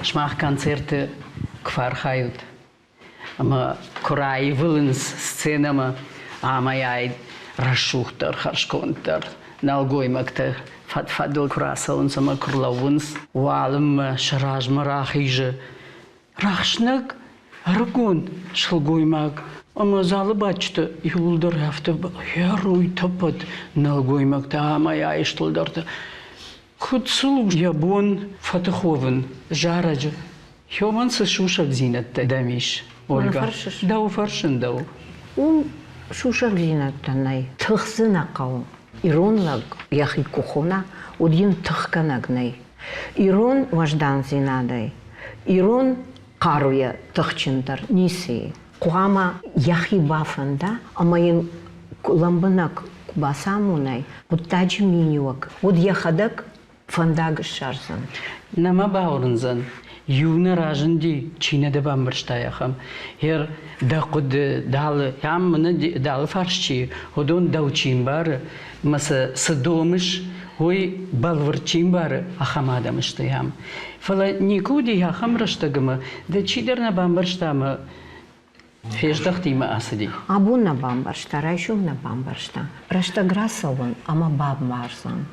Шмах концерты квархают. Ама курай вылынс сценама, амаяй рашухтар, харшконтар, налгоймактар. Фадл красалын сама курлавынс. Валым шаражма рахиже. Рахшнак аргон шылгоймак. Ама залы бачты юлдар хафты. Яруй тапат налгоймакта амаяй иштылдарда. Кутсулу ябон фатыховын жараджы. Хёман шушак зинатта дамиш. Ольга. Дау фаршын дау. Шушак зинаттанай. Тыхсына қау. Иронлаг яхи кухона, один тыхканагнай. Ирон важдан зинадай. Ирон каруя тыхчындар ниси. Куама яхи бафанда, амайын ламбанак басамунай. Вот таджи минивак. Вот яхадак фандагы шарзан. Нама баурынзан. Юна ражынди Чинада бамбарштаяхам. Хер дақуд далы, ям мына далы фаршчи. Одон даучин бары. Маса садомыш, ой балварчин бары ахамадамышты ям. Фала никуди яхам раштагыма, да чидерна бамбарштама феждахтима асади. Абу на бамбаршта, райшув на бамбаршта. Раштаграсован, ама баб марзан.